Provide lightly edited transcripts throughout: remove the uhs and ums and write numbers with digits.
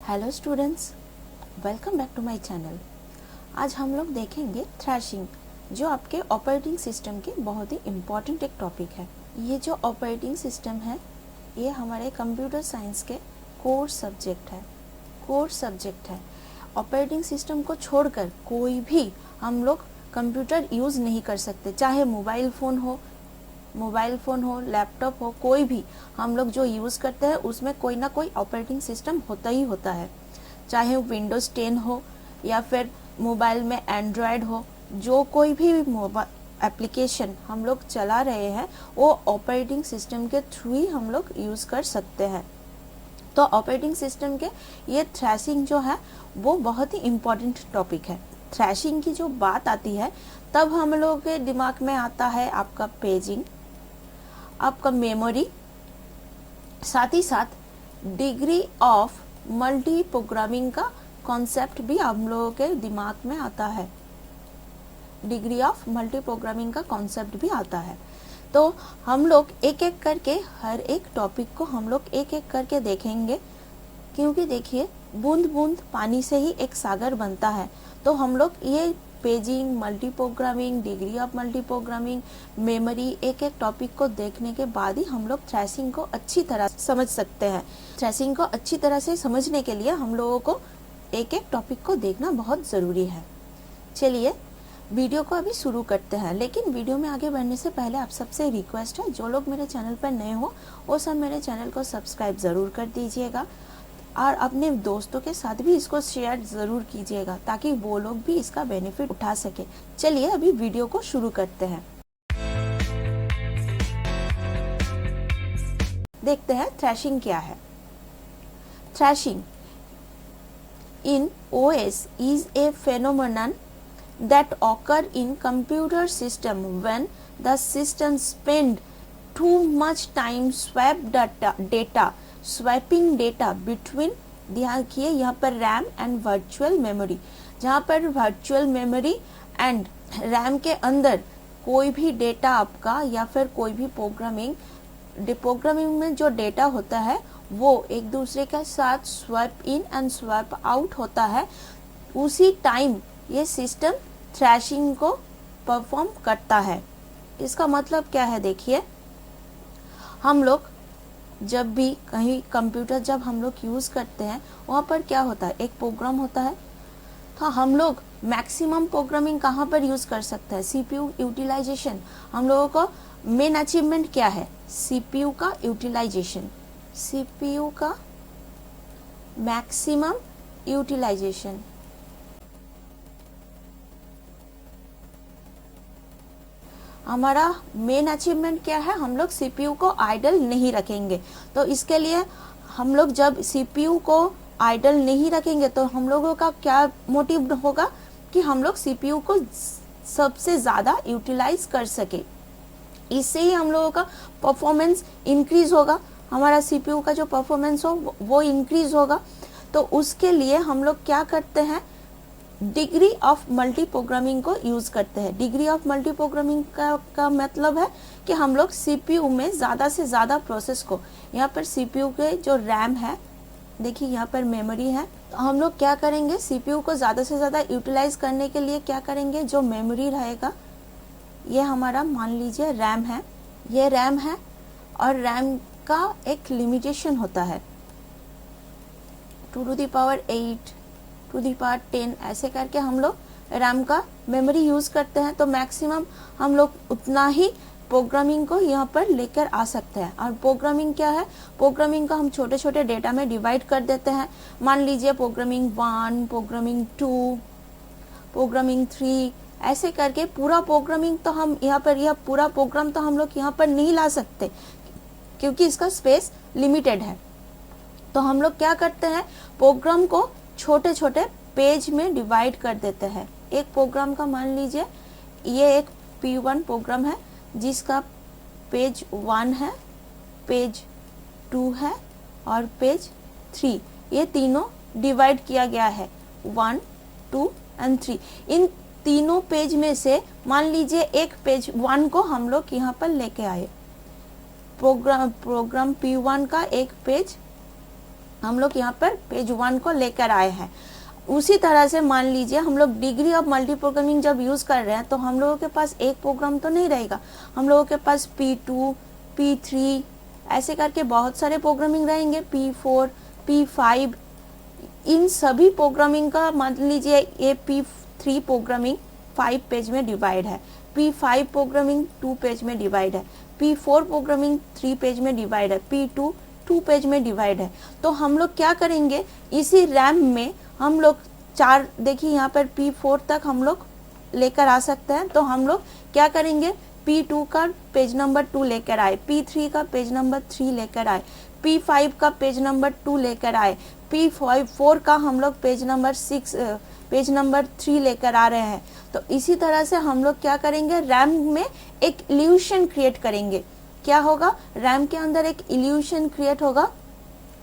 Hello students, welcome back to my channel. आज हम लोग देखेंगे थ्रैशिंग, जो आपके ऑपरेटिंग सिस्टम के बहुत ही इम्पॉर्टेंट एक टॉपिक है। ये जो ऑपरेटिंग सिस्टम है ये हमारे कंप्यूटर साइंस के कोर सब्जेक्ट है। ऑपरेटिंग सिस्टम को छोड़कर कोई भी हम लोग कंप्यूटर यूज़ नहीं कर सकते, चाहे मोबाइल फ़ोन हो, लैपटॉप हो, कोई भी हम लोग जो यूज़ करते हैं उसमें कोई ना कोई ऑपरेटिंग सिस्टम होता ही होता है। चाहे विंडोज़ 10 हो या फिर मोबाइल में एंड्रॉयड हो, जो कोई भी एप्लीकेशन हम लोग चला रहे हैं वो ऑपरेटिंग सिस्टम के थ्रू ही हम लोग यूज़ कर सकते हैं। तो ऑपरेटिंग सिस्टम के ये थ्रैशिंग जो है वो बहुत ही इम्पॉर्टेंट टॉपिक है। थ्रैशिंग की जो बात आती है तब हम लोगों के दिमाग में आता है आपका पेजिंग, आपका मेमोरी, साथ ही साथ डिग्री ऑफ मल्टी प्रोग्रामिंग का कॉन्सेप्ट भी हम लोगों के दिमाग में आता है। डिग्री ऑफ मल्टी प्रोग्रामिंग का कॉन्सेप्ट भी आता है। तो हम लोग एक एक करके हर एक टॉपिक को हम लोग एक एक करके देखेंगे, क्योंकि देखिए बूंद बूंद पानी से ही एक सागर बनता है। तो हम लोग ये paging, multi programming, degree of multi programming, memory, एक एक टॉपिक को देखने के बाद ही हम लोग थ्रैशिंग को अच्छी तरह समझ सकते हैं। थ्रैशिंग को अच्छी तरह से समझने के लिए हम लोगों को एक एक टॉपिक को देखना बहुत ज़रूरी है। चलिए वीडियो को अभी शुरू करते हैं, लेकिन वीडियो में आगे बढ़ने से पहले आप सबसे रिक्वेस्ट है, जो लोग मेरे चैनल पर नए हो वो सब मेरे चैनल को सब्सक्राइब ज़रूर कर दीजिएगा और अपने दोस्तों के साथ भी इसको शेयर ज़रूर कीजिएगा ताकि वो लोग भी इसका बेनिफिट उठा सके। चलिए अभी वीडियो को शुरू करते हैं। देखते हैं थ्रैशिंग क्या है। Thrashing in OS is a phenomenon that occur in computer system when the system spend too much time swapping data between, ध्यान रखिए यहाँ पर रैम एंड वर्चुअल मेमोरी, जहाँ पर वर्चुअल मेमोरी एंड रैम के अंदर कोई भी डेटा आपका या फिर कोई भी प्रोग्रामिंग में जो डेटा होता है वो एक दूसरे के साथ swap in and swap out होता है। उसी टाइम ये सिस्टम थ्रैशिंग को परफॉर्म करता है। इसका मतलब क्या है, देखिए हम लोग जब भी कहीं कंप्यूटर जब हम लोग यूज़ करते हैं वहाँ पर क्या होता है, एक प्रोग्राम होता है। तो हम लोग मैक्सिमम प्रोग्रामिंग कहाँ पर यूज़ कर सकते हैं, सीपीयू यूटिलाइजेशन। हम लोगों को मेन अचीवमेंट क्या है, सीपीयू का यूटिलाइजेशन, सीपीयू का मैक्सिमम यूटिलाइजेशन। हमारा मेन अचीवमेंट क्या है, हम लोग सीपीयू को आइडल नहीं रखेंगे। तो इसके लिए हम लोग जब सीपीयू को आइडल नहीं रखेंगे तो हम लोगों का क्या मोटिव होगा कि हम लोग सीपीयू को सबसे ज़्यादा यूटिलाइज कर सके। इससे ही हम लोगों का परफॉर्मेंस इंक्रीज होगा, हमारा सीपीयू का जो परफॉर्मेंस हो वो इंक्रीज होगा। तो उसके लिए हम लोग क्या करते हैं, डिग्री ऑफ मल्टी प्रोग्रामिंग को यूज़ करते हैं। डिग्री ऑफ मल्टी प्रोग्रामिंग का मतलब है कि हम लोग सीपीयू में ज़्यादा से ज़्यादा प्रोसेस को, यहाँ पर सीपीयू के जो रैम है, देखिए यहाँ पर मेमोरी है, तो हम लोग क्या करेंगे, सीपीयू को ज़्यादा से ज़्यादा यूटिलाइज करने के लिए क्या करेंगे, जो मेमोरी रहेगा ये हमारा मान लीजिए रैम है, ये रैम है और रैम का एक लिमिटेशन होता है 2 to the power 8, 2 to the power 10, ऐसे करके हम लोग रैम का मेमोरी यूज़ करते हैं। तो मैक्सिमम हम लोग उतना ही प्रोग्रामिंग को यहाँ पर लेकर आ सकते हैं। और प्रोग्रामिंग क्या है, प्रोग्रामिंग को हम छोटे छोटे डेटा में डिवाइड कर देते हैं। मान लीजिए प्रोग्रामिंग 1, प्रोग्रामिंग 2, प्रोग्रामिंग 3, ऐसे करके पूरा प्रोग्रामिंग तो हम यहाँ पर, यह पूरा प्रोग्राम तो हम लोग यहाँ पर नहीं ला सकते क्योंकि इसका स्पेस लिमिटेड है। तो हम लोग क्या करते हैं, प्रोग्राम को छोटे छोटे पेज में डिवाइड कर देते हैं। एक प्रोग्राम का मान लीजिए ये एक P1 प्रोग्राम है जिसका पेज 1 है, पेज 2 है और पेज 3, ये तीनों डिवाइड किया गया है 1, 2 एंड 3। इन तीनों पेज में से मान लीजिए एक पेज 1 को हम लोग यहाँ पर लेके आए। प्रोग्राम P1 का एक पेज हम लोग यहाँ पर पेज 1 को लेकर आए हैं। उसी तरह से मान लीजिए हम लोग डिग्री ऑफ मल्टी प्रोग्रामिंग जब यूज़ कर रहे हैं तो हम लोगों के पास एक प्रोग्राम तो नहीं रहेगा, हम लोगों के पास P2, P3 ऐसे करके बहुत सारे प्रोग्रामिंग रहेंगे, P4, P5। इन सभी प्रोग्रामिंग का मान लीजिए ये P3 प्रोग्रामिंग 5 पेज में डिवाइड है, P5 प्रोग्रामिंग 2 पेज में डिवाइड है, P4 प्रोग्रामिंग 3 पेज में डिवाइड है, P2 2 पेज में डिवाइड है। तो हम लोग क्या करेंगे, इसी रैम में हम लोग चार, देखिए यहाँ पर P4 तक हम लोग लेकर आ सकते हैं। तो हम लोग क्या करेंगे, P2 का पेज नंबर 2 लेकर आए, P3 का पेज नंबर 3 लेकर आए, P5 का पेज नंबर 2 लेकर आए, P4 का हम लोग पेज नंबर 3 लेकर आ रहे हैं। तो इसी तरह से हम लोग क्या करेंगे, रैम में एक इल्यूशन क्रिएट करेंगे। क्या होगा, रैम के अंदर एक इल्यूशन क्रिएट होगा।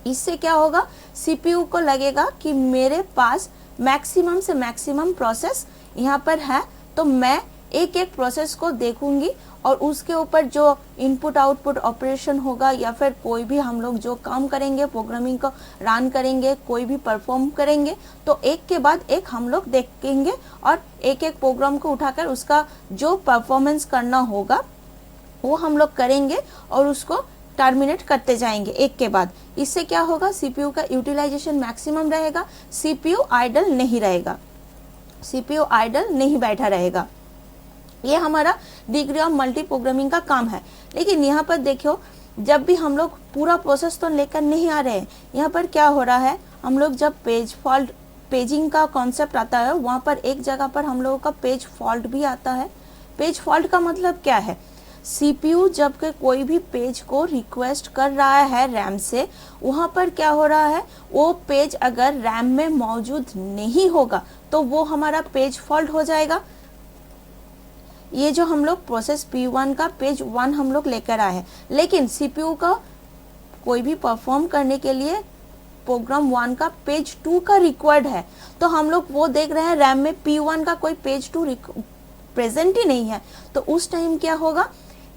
इससे क्या होगा, सीपीयू को लगेगा कि मेरे पास मैक्सिमम से मैक्सिमम प्रोसेस यहाँ पर है, तो मैं एक एक प्रोसेस को देखूंगी और उसके ऊपर जो इनपुट आउटपुट ऑपरेशन होगा या फिर कोई भी हम लोग जो काम करेंगे, प्रोग्रामिंग को रन करेंगे, कोई भी परफॉर्म करेंगे, तो एक के बाद एक हम लोग देखेंगे और एक एक प्रोग्राम को उठाकर उसका जो परफॉर्मेंस करना होगा वो हम लोग करेंगे और उसको टर्मिनेट करते जाएंगे एक के बाद। इससे क्या होगा, सीपीयू का यूटिलाइजेशन मैक्सिमम रहेगा, सीपीयू आइडल नहीं रहेगा, सीपीयू आइडल नहीं बैठा रहेगा। ये हमारा डिग्री ऑफ मल्टी प्रोग्रामिंग का काम है। लेकिन यहाँ पर देखो, जब भी हम लोग पूरा प्रोसेस तो लेकर नहीं आ रहे हैं, यहाँ पर क्या हो रहा है, हम लोग जब पेजिंग का कॉन्सेप्ट आता है वहाँ पर एक जगह पर हम लोगों का पेज फॉल्ट भी आता है। पेज फॉल्ट का मतलब क्या है, सीपीयू जब के कोई भी पेज को रिक्वेस्ट कर रहा है रैम से, वहाँ पर क्या हो रहा है, वो पेज अगर रैम में मौजूद नहीं होगा तो वो हमारा पेज फॉल्ट हो जाएगा। ये जो हम लोग प्रोसेस P1 का पेज 1 हम लोग लेकर आए हैं, लेकिन सीपीयू का कोई भी परफॉर्म करने के लिए प्रोग्राम 1 का पेज 2 का रिक्वायर्ड है, तो हम लोग वो देख रहे हैं रैम में P1 का कोई पेज 2 प्रेजेंट ही नहीं है। तो उस टाइम क्या होगा,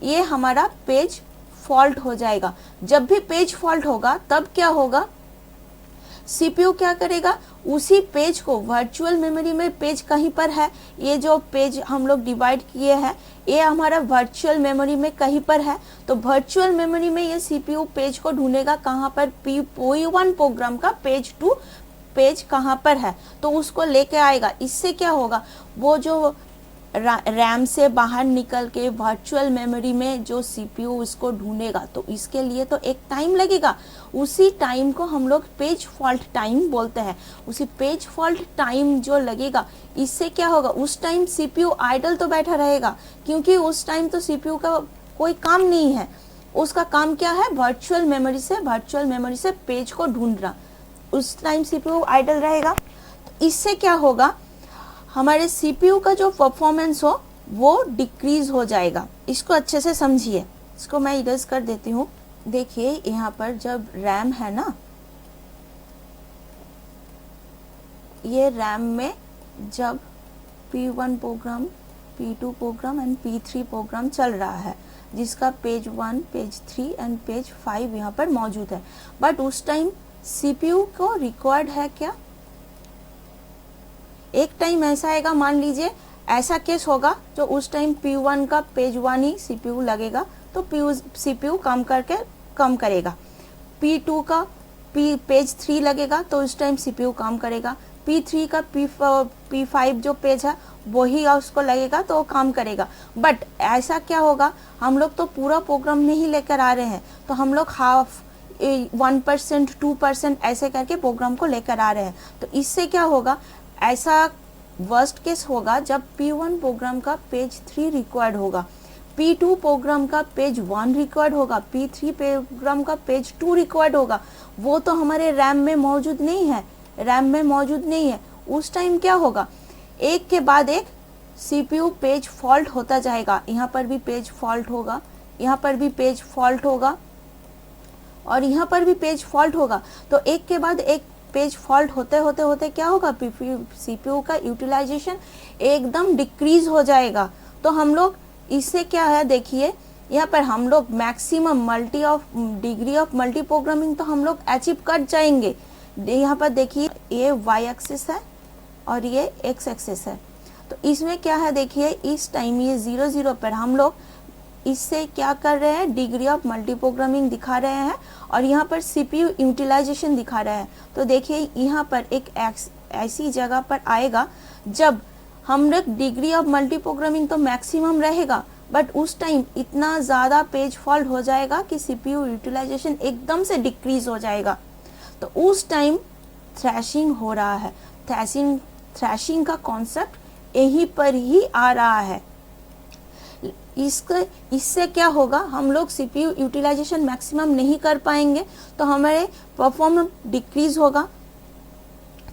ये हमारा पेज फॉल्ट हो जाएगा। जब भी पेज फॉल्ट होगा तब क्या होगा, सीपीयू क्या करेगा, उसी पेज को वर्चुअल मेमोरी में पेज कहीं पर है, ये जो पेज हम लोग डिवाइड किए हैं ये हमारा वर्चुअल मेमोरी में कहीं पर है, तो वर्चुअल मेमोरी में ये सीपीयू पेज को ढूंढेगा कहाँ पर, P1 प्रोग्राम का पेज 2 पेज कहाँ पर है, तो उसको लेके आएगा। इससे क्या होगा, वो जो रैम से बाहर निकल के वर्चुअल मेमोरी में जो सीपीयू उसको ढूंढेगा, तो इसके लिए तो एक टाइम लगेगा। उसी टाइम को हम लोग पेज फॉल्ट टाइम बोलते हैं। उसी पेज फॉल्ट टाइम जो लगेगा, इससे क्या होगा, उस टाइम सीपीयू आइडल तो बैठा रहेगा, क्योंकि उस टाइम तो सीपीयू का कोई काम नहीं है, उसका काम क्या है, वर्चुअल मेमोरी से पेज को ढूंढना। उस टाइम सीपीयू आइडल रहेगा। तो इससे क्या होगा, हमारे सीपीयू का जो परफॉर्मेंस हो वो डिक्रीज हो जाएगा। इसको अच्छे से समझिए, इसको मैं इरेज कर देती हूँ। देखिए यहाँ पर जब रैम है ना, ये रैम में जब P1 programme, P2 programme and P3 programme चल रहा है, जिसका पेज 1, पेज 3 एंड पेज 5 यहाँ पर मौजूद है, बट उस टाइम सीपीयू को रिक्वायर्ड है क्या, एक टाइम ऐसा आएगा, मान लीजिए ऐसा केस होगा जो उस टाइम P1 का पेज 1 ही सीपीयू लगेगा, तो सीपीयू काम करके कम करेगा। P2 का पेज 3 लगेगा तो उस टाइम सीपीयू काम करेगा। P3 का P5 जो पेज है वही उसको लगेगा तो वो काम करेगा। बट ऐसा क्या होगा, हम लोग तो पूरा प्रोग्राम नहीं लेकर आ रहे हैं, तो हम लोग हाफ 1%, 2% ऐसे करके प्रोग्राम को लेकर आ रहे हैं। तो इससे क्या होगा, ऐसा वर्स्ट केस होगा जब P1 प्रोग्राम का पेज 3 रिक्वायर्ड होगा, P2 प्रोग्राम का पेज 1 रिक्वायर्ड होगा, P3 प्रोग्राम का पेज 2 रिक्वायर्ड होगा। वो तो हमारे रैम में मौजूद नहीं है। उस टाइम क्या होगा, एक के बाद एक सीपीयू पेज फॉल्ट होता जाएगा। यहाँ पर भी पेज फॉल्ट होगा, यहाँ पर भी पेज फॉल्ट होगा और यहाँ पर भी पेज फॉल्ट होगा। तो एक के बाद एक पेज फॉल्ट होते होते क्या होगा, सीपीयू का यूटिलाइजेशन एकदम डिक्रीज हो जाएगा। तो हम लोग इससे क्या है, देखिए यहाँ पर हम लोग maximum degree of multi programming तो हम लोग अचीव कर जाएंगे। यहाँ पर देखिए ये y एक्सिस है और ये x एक्सिस है। तो इसमें क्या है देखिए, इस टाइम ये 0 0 पर हम लोग इससे क्या कर रहे हैं, डिग्री ऑफ मल्टी प्रोग्रामिंग दिखा रहे हैं और यहाँ पर CPU यूटिलाइजेशन दिखा रहे हैं। तो देखिए यहाँ पर एक ऐसी जगह पर आएगा जब हम लोग डिग्री ऑफ मल्टी प्रोग्रामिंग तो मैक्सिमम रहेगा, बट उस टाइम इतना ज़्यादा पेज फॉल्ट हो जाएगा कि CPU यूटिलाइजेशन एकदम से डिक्रीज हो जाएगा। तो उस टाइम थ्रैशिंग हो रहा है। थ्रैशिंग का कॉन्सेप्ट यहीं पर ही आ रहा है। इससे क्या होगा, हम लोग CPU यूटिलाइजेशन मैक्सिमम नहीं कर पाएंगे तो हमारे परफॉर्मेंस डिक्रीज होगा।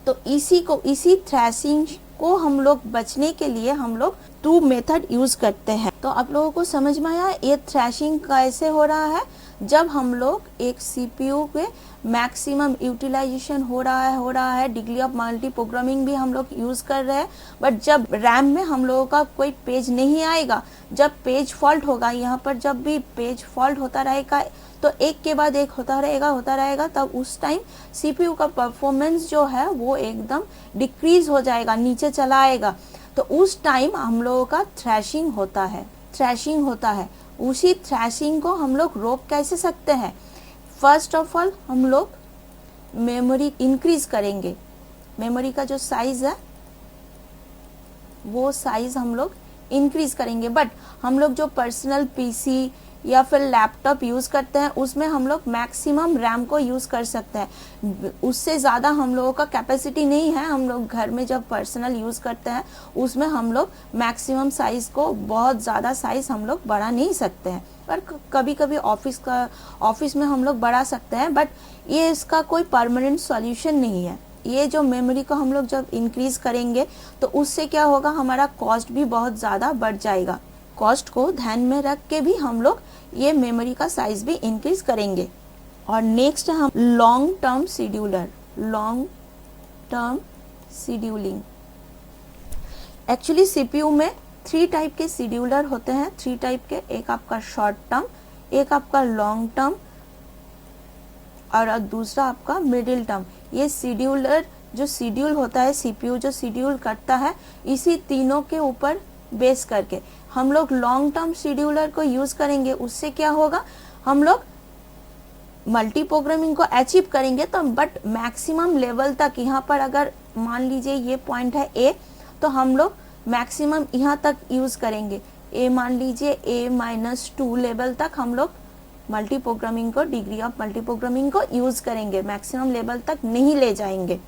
तो इसी थ्रैशिंग को हम लोग बचने के लिए हम लोग 2 मेथड यूज करते हैं। तो आप लोगों को समझ में आया ये थ्रैशिंग कैसे हो रहा है। जब हम लोग एक CPU पे मैक्सिमम यूटिलाइजेशन हो रहा है, डिग्री ऑफ मल्टी प्रोग्रामिंग भी हम लोग यूज कर रहे हैं, बट जब रैम में हम लोगों का कोई पेज नहीं आएगा, जब पेज फॉल्ट होगा, यहाँ पर जब भी पेज फॉल्ट होता रहेगा तो एक के बाद एक होता रहेगा, तब उस टाइम CPU का परफॉर्मेंस जो है वो एकदम डिक्रीज हो जाएगा, नीचे चला आएगा। तो उस टाइम हम लोगों का थ्रैशिंग होता है। उसी थ्रैशिंग को हम लोग रोक कैसे सकते हैं? फर्स्ट ऑफ ऑल हम लोग मेमोरी इंक्रीज करेंगे। मेमोरी का जो साइज है वो साइज हम लोग इंक्रीज करेंगे, बट हम लोग जो पर्सनल PC या फिर लैपटॉप यूज करते हैं उसमें हम लोग मैक्सिमम रैम को यूज कर सकते हैं। उससे ज़्यादा हम लोगों का कैपेसिटी नहीं है। हम लोग घर में जब पर्सनल यूज करते हैं उसमें हम लोग मैक्सिमम साइज को, बहुत ज़्यादा साइज हम लोग बढ़ा नहीं सकते हैं, पर कभी कभी ऑफिस में हम लोग बढ़ा सकते हैं, बट ये इसका कोई परमानेंट सॉल्यूशन नहीं है। ये जो मेमोरी को हम लोग जब इंक्रीज करेंगे तो उससे क्या होगा, हमारा कॉस्ट भी बहुत ज़्यादा बढ़ जाएगा। कॉस्ट को ध्यान में रख के भी हम लोग ये मेमोरी का साइज भी इंक्रीज करेंगे। और नेक्स्ट हम long term scheduling. Actually CPU में 3 टाइप के शेड्यूलर होते हैं, 3 टाइप के। एक आपका शॉर्ट टर्म, एक आपका लॉन्ग टर्म और दूसरा आपका मिडिल टर्म। ये शेड्यूलर जो शेड्यूल होता है, CPU जो शेड्यूल करता है, इसी तीनों के ऊपर बेस करके हम लोग लॉन्ग टर्म शेड्यूलर को यूज करेंगे। उससे क्या होगा, हम लोग मल्टी प्रोग्रामिंग को अचीव करेंगे तो बट मैक्सिमम लेवल तक, यहाँ पर अगर मान लीजिए ये पॉइंट है A, तो हम लोग मैक्सिमम यहाँ तक यूज करेंगे। A मान लीजिए A-2 लेवल तक हम लोग मल्टी प्रोग्रामिंग को, डिग्री ऑफ मल्टी प्रोग्रामिंग को यूज करेंगे, मैक्सिमम लेवल तक नहीं ले जाएंगे।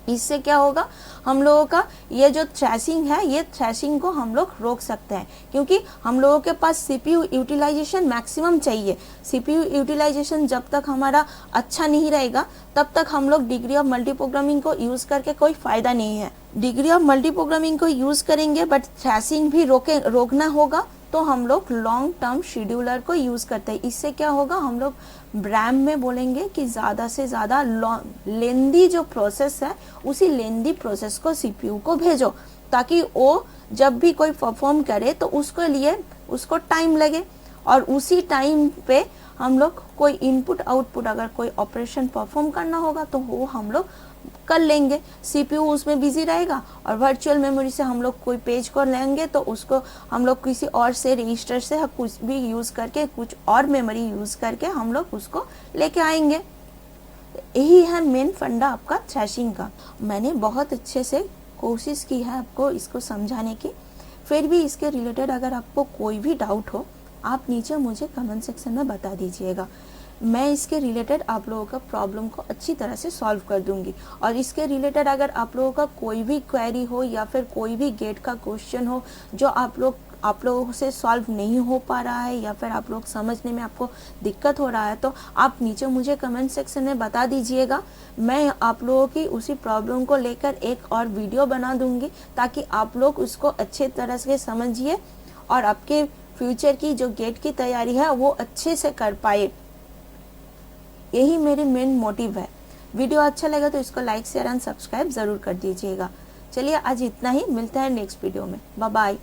इससे क्या होगा, हम लोगों का ये जो थ्रैशिंग है, ये थ्रैशिंग को हम लोग रोक सकते हैं, क्योंकि हम लोगों के पास CPU यूटिलाइजेशन मैक्सिमम चाहिए। CPU यूटिलाइजेशन जब तक हमारा अच्छा नहीं रहेगा तब तक हम लोग डिग्री ऑफ मल्टी प्रोग्रामिंग को यूज करके कोई फायदा नहीं है। डिग्री ऑफ मल्टी प्रोग्रामिंग को यूज करेंगे बट थ्रैशिंग भी रोकना होगा, तो हम लोग लॉन्ग टर्म शेड्यूलर को यूज करते हैं। इससे क्या होगा, हम लोग रैम में बोलेंगे कि ज़्यादा से ज़्यादा लेंदी जो प्रोसेस है, उसी लेंदी प्रोसेस को CPU को भेजो, ताकि वो जब भी कोई परफॉर्म करे तो उसको टाइम लगे, और उसी टाइम पे हम लोग कोई इनपुट आउटपुट, अगर कोई ऑपरेशन परफॉर्म करना होगा तो वो हम लोग कर लेंगे। CPU उसमें बिजी रहेगा और वर्चुअल मेमोरी से हम लोग कोई पेज को लेंगे तो उसको हम लोग किसी और से रजिस्टर से कुछ भी यूज करके, कुछ और मेमोरी यूज करके हम लोग उसको लेके आएंगे। यही है मेन फंडा आपका थ्रैशिंग का। मैंने बहुत अच्छे से कोशिश की है आपको इसको समझाने की। फिर भी इसके रिलेटेड अगर आपको कोई भी डाउट हो, आप नीचे मुझे कमेंट सेक्शन में बता दीजिएगा। मैं इसके रिलेटेड आप लोगों का प्रॉब्लम को अच्छी तरह से सॉल्व कर दूंगी। और इसके रिलेटेड अगर आप लोगों का कोई भी क्वेरी हो या फिर कोई भी गेट का क्वेश्चन हो जो आप लोगों से सॉल्व नहीं हो पा रहा है, या फिर आप लोग समझने में आपको दिक्कत हो रहा है, तो आप नीचे मुझे कमेंट सेक्शन में बता दीजिएगा। मैं आप लोगों की उसी प्रॉब्लम को लेकर एक और वीडियो बना दूंगी, ताकि आप लोग उसको अच्छे तरह से समझिए और आपके फ्यूचर की जो गेट की तैयारी है वो अच्छे से कर पाए। यही मेरी मेन मोटिव है। वीडियो अच्छा लगा तो इसको लाइक, शेयर एंड सब्सक्राइब जरूर कर दीजिएगा। चलिए आज इतना ही, मिलते हैं नेक्स्ट वीडियो में। Bye bye.